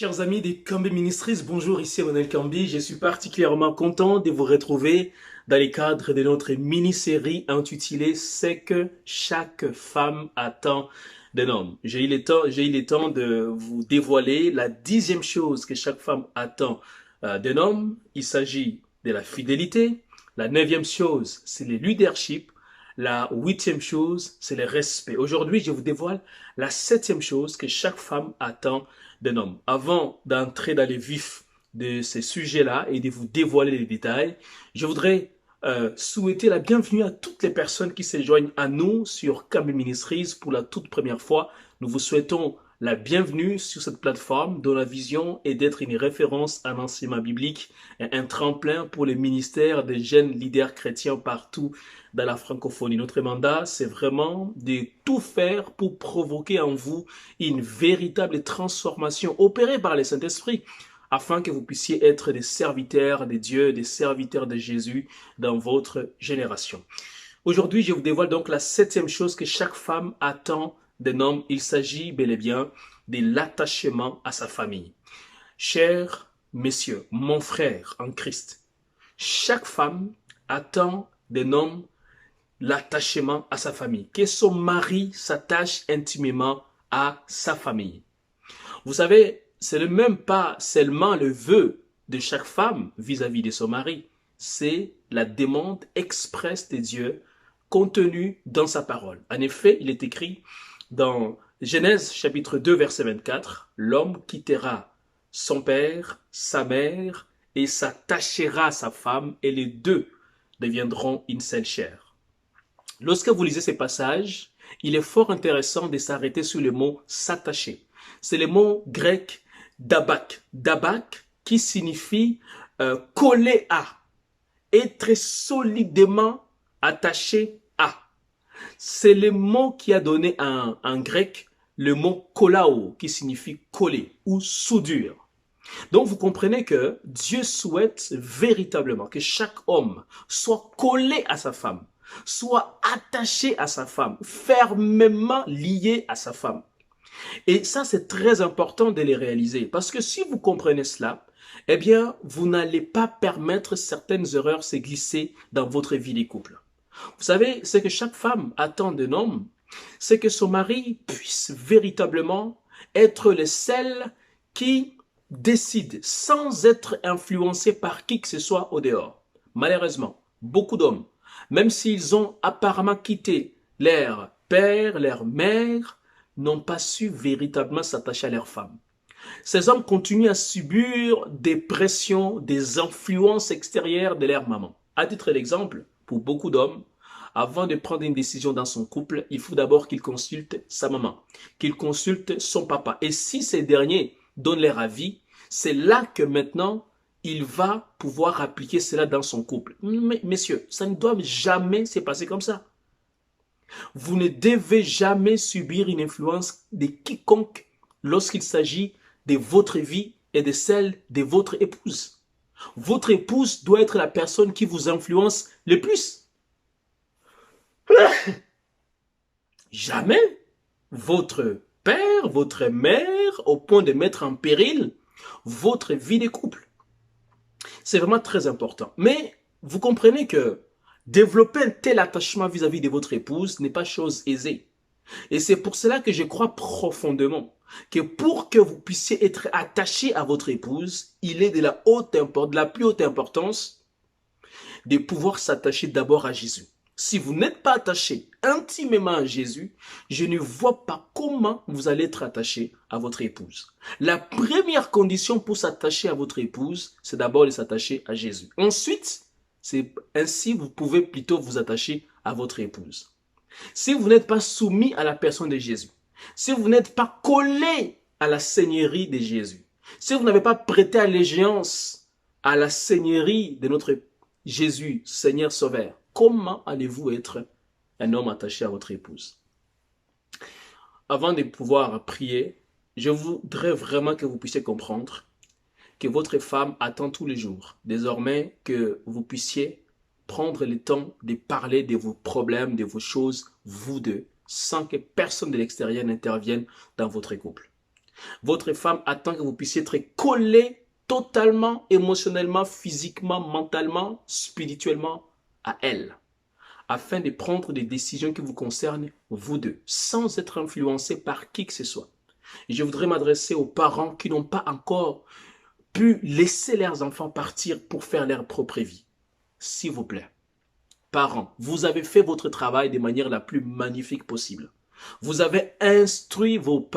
Chers amis des Kambi Ministries, bonjour, ici Emmanuel Kambi. Je suis particulièrement content de vous retrouver dans les cadres de notre mini-série intitulée C'est que chaque femme attend d'un homme. J'ai eu le temps de vous dévoiler la 10e chose que chaque femme attend d'un homme. Il s'agit de la fidélité. La 9e chose, c'est le leadership. La 8e chose, c'est le respect. Aujourd'hui, je vous dévoile la 7e chose que chaque femme attend d'un homme. Avant d'entrer dans les vifs de ces sujets-là et de vous dévoiler les détails, je voudrais souhaiter la bienvenue à toutes les personnes qui se joignent à nous sur Kambi Ministries pour la toute première fois. Nous vous souhaitons la bienvenue sur cette plateforme dont la vision est d'être une référence à l'enseignement biblique et un tremplin pour le ministère des jeunes leaders chrétiens partout dans la francophonie. Notre mandat, c'est vraiment de tout faire pour provoquer en vous une véritable transformation opérée par le Saint-Esprit afin que vous puissiez être des serviteurs de Dieu, des serviteurs de Jésus dans votre génération. Aujourd'hui, je vous dévoile donc la 7e chose que chaque femme attend d'un homme. Il s'agit bel et bien de l'attachement à sa famille. Chers messieurs, mon frère en Christ, chaque femme attend d'un homme l'attachement à sa famille, que son mari s'attache intimement à sa famille. Vous savez, ce n'est même pas seulement le vœu de chaque femme vis-à-vis de son mari, c'est la demande expresse de Dieu contenue dans sa parole. En effet, il est écrit dans Genèse chapitre 2 verset 24, l'homme quittera son père, sa mère et s'attachera à sa femme et les deux deviendront une seule chair. Lorsque vous lisez ces passages, il est fort intéressant de s'arrêter sur le mot s'attacher. C'est le mot grec dabak. Dabak qui signifie coller à, être solidement attaché à. C'est le mot qui a donné en grec le mot kolao qui signifie coller ou soudure. Donc vous comprenez que Dieu souhaite véritablement que chaque homme soit collé à sa femme, soit attaché à sa femme, fermement lié à sa femme. Et ça, c'est très important de les réaliser parce que si vous comprenez cela, eh bien, vous n'allez pas permettre certaines erreurs se glisser dans votre vie de couple. Vous savez, ce que chaque femme attend d'un homme, c'est que son mari puisse véritablement être le seul qui décide sans être influencé par qui que ce soit au dehors. Malheureusement, beaucoup d'hommes, même s'ils ont apparemment quitté leur père, leur mère, n'ont pas su véritablement s'attacher à leur femme. Ces hommes continuent à subir des pressions, des influences extérieures de leur maman. À titre d'exemple, pour beaucoup d'hommes, avant de prendre une décision dans son couple, il faut d'abord qu'il consulte sa maman, qu'il consulte son papa. Et si ces derniers donnent leur avis, c'est là que maintenant, il va pouvoir appliquer cela dans son couple. Mais, messieurs, ça ne doit jamais se passer comme ça. Vous ne devez jamais subir une influence de quiconque lorsqu'il s'agit de votre vie et de celle de votre épouse. Votre épouse doit être la personne qui vous influence le plus. Jamais votre père, votre mère, au point de mettre en péril votre vie de couple. C'est vraiment très important. Mais vous comprenez que développer un tel attachement vis-à-vis de votre épouse n'est pas chose aisée. Et c'est pour cela que je crois profondément que pour que vous puissiez être attaché à votre épouse, il est de la plus haute importance de pouvoir s'attacher d'abord à Jésus. Si vous n'êtes pas attaché intimement à Jésus, je ne vois pas comment vous allez être attaché à votre épouse. La première condition pour s'attacher à votre épouse, c'est d'abord de s'attacher à Jésus. Ensuite, c'est ainsi vous pouvez plutôt vous attacher à votre épouse. Si vous n'êtes pas soumis à la personne de Jésus, si vous n'êtes pas collé à la seigneurie de Jésus, si vous n'avez pas prêté allégeance à la seigneurie de notre Jésus, Seigneur Sauveur, comment allez-vous être un homme attaché à votre épouse? Avant de pouvoir prier, je voudrais vraiment que vous puissiez comprendre que votre femme attend tous les jours, désormais, que vous puissiez prendre le temps de parler de vos problèmes, de vos choses, vous deux, sans que personne de l'extérieur n'intervienne dans votre couple. Votre femme attend que vous puissiez être collé totalement, émotionnellement, physiquement, mentalement, spirituellement à elle, afin de prendre des décisions qui vous concernent, vous deux, sans être influencé par qui que ce soit. Et je voudrais m'adresser aux parents qui n'ont pas encore pu laisser leurs enfants partir pour faire leur propre vie. S'il vous plaît, parents, vous avez fait votre travail de manière la plus magnifique possible. Vous avez instruit vos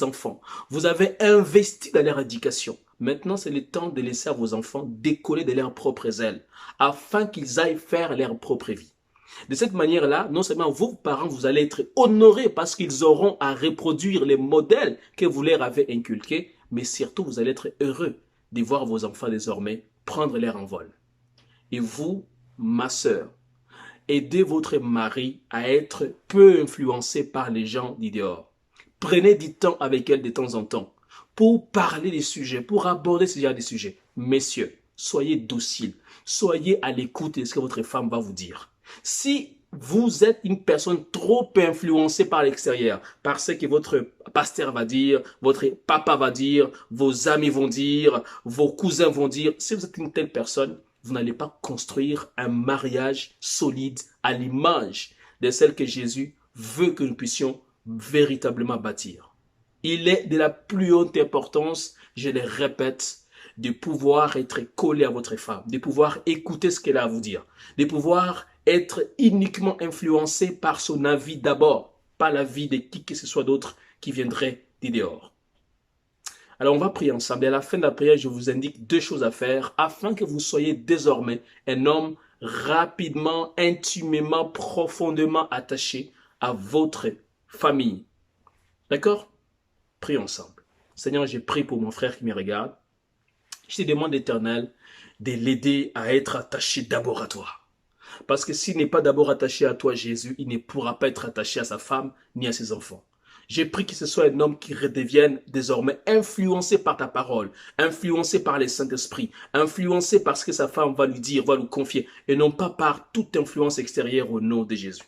enfants. Vous avez investi dans leur éducation. Maintenant, c'est le temps de laisser à vos enfants décoller de leurs propres ailes, afin qu'ils aillent faire leur propre vie. De cette manière-là, non seulement vos parents, vous allez être honorés parce qu'ils auront à reproduire les modèles que vous leur avez inculqués, mais surtout, vous allez être heureux de voir vos enfants désormais prendre leur envol. Et vous, ma sœur, aidez votre mari à être peu influencé par les gens du dehors. Prenez du temps avec elle de temps en temps pour parler des sujets, pour aborder ce genre de sujets. Messieurs, soyez dociles, soyez à l'écoute de ce que votre femme va vous dire. Si vous êtes une personne trop influencée par l'extérieur, par ce que votre pasteur va dire, votre papa va dire, vos amis vont dire, vos cousins vont dire, si vous êtes une telle personne, vous n'allez pas construire un mariage solide à l'image de celle que Jésus veut que nous puissions véritablement bâtir. Il est de la plus haute importance, je le répète, de pouvoir être collé à votre femme, de pouvoir écouter ce qu'elle a à vous dire, de pouvoir être uniquement influencé par son avis d'abord, pas l'avis de qui que ce soit d'autre qui viendrait du dehors. Alors on va prier ensemble et à la fin de la prière, je vous indique 2 choses à faire afin que vous soyez désormais un homme rapidement, intimement, profondément attaché à votre famille. D'accord? Prions ensemble. Seigneur, j'ai prié pour mon frère qui me regarde. Je te demande, Éternel, de l'aider à être attaché d'abord à toi. Parce que s'il n'est pas d'abord attaché à toi, Jésus, il ne pourra pas être attaché à sa femme ni à ses enfants. J'ai pris que ce soit un homme qui redevienne désormais influencé par ta parole, influencé par les Saint-Esprit, influencé par ce que sa femme va lui dire, va lui confier, et non pas par toute influence extérieure au nom de Jésus.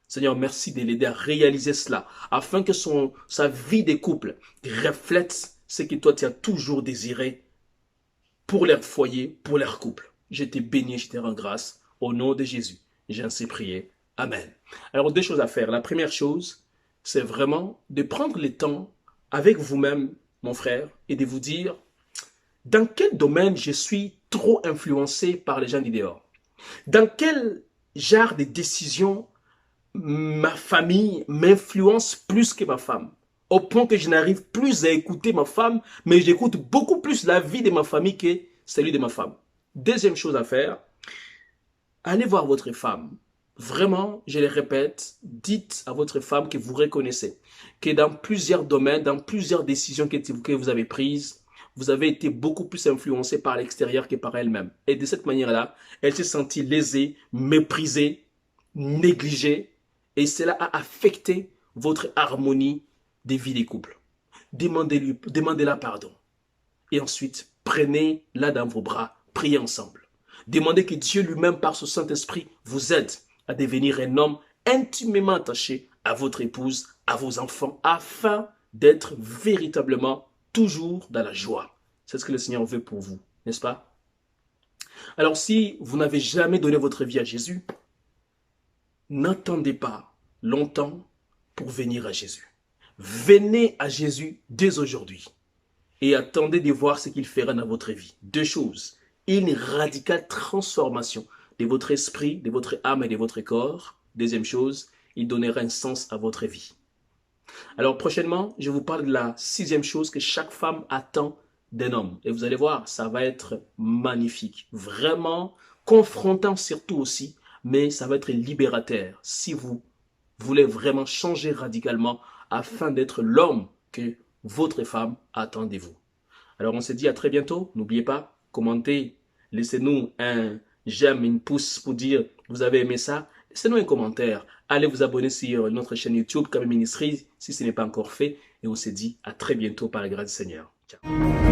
Seigneur, merci de l'aider à réaliser cela, afin que sa vie de couple reflète ce que toi tu as toujours désiré pour leur foyer, pour leur couple. Je te bénis, je te rends grâce. Au nom de Jésus, j'ai ainsi prié. Amen. Alors, 2 choses à faire. La première chose, c'est vraiment de prendre le temps avec vous-même, mon frère, et de vous dire dans quel domaine je suis trop influencé par les gens du dehors. Dans quel genre de décision ma famille m'influence plus que ma femme. Au point que je n'arrive plus à écouter ma femme, mais j'écoute beaucoup plus la vie de ma famille que celui de ma femme. Deuxième chose à faire, allez voir votre femme. Vraiment, je le répète, dites à votre femme que vous reconnaissez que dans plusieurs domaines, dans plusieurs décisions que vous avez prises, vous avez été beaucoup plus influencé par l'extérieur que par elle-même. Et de cette manière-là, elle s'est sentie lésée, méprisée, négligée, et cela a affecté votre harmonie des vies des couples. Demandez-la pardon. Et ensuite, prenez-la dans vos bras, priez ensemble. Demandez que Dieu lui-même, par son Saint-Esprit, vous aide à devenir un homme intimement attaché à votre épouse, à vos enfants, afin d'être véritablement toujours dans la joie. C'est ce que le Seigneur veut pour vous, n'est-ce pas? Alors si vous n'avez jamais donné votre vie à Jésus, n'attendez pas longtemps pour venir à Jésus. Venez à Jésus dès aujourd'hui et attendez de voir ce qu'il fera dans votre vie. 2 choses. Une radicale transformation de votre esprit, de votre âme et de votre corps. 2e chose, il donnera un sens à votre vie. Alors prochainement, je vous parle de la 6e chose que chaque femme attend d'un homme. Et vous allez voir, ça va être magnifique. Vraiment confrontant surtout aussi, mais ça va être libérateur si vous voulez vraiment changer radicalement afin d'être l'homme que votre femme attend de vous. Alors on se dit à très bientôt. N'oubliez pas, commentez, laissez-nous un j'aime, une pouce pour dire vous avez aimé ça. Laissez-nous un commentaire. Allez vous abonner sur notre chaîne YouTube KM Ministries si ce n'est pas encore fait. Et on se dit à très bientôt par la grâce du Seigneur. Ciao.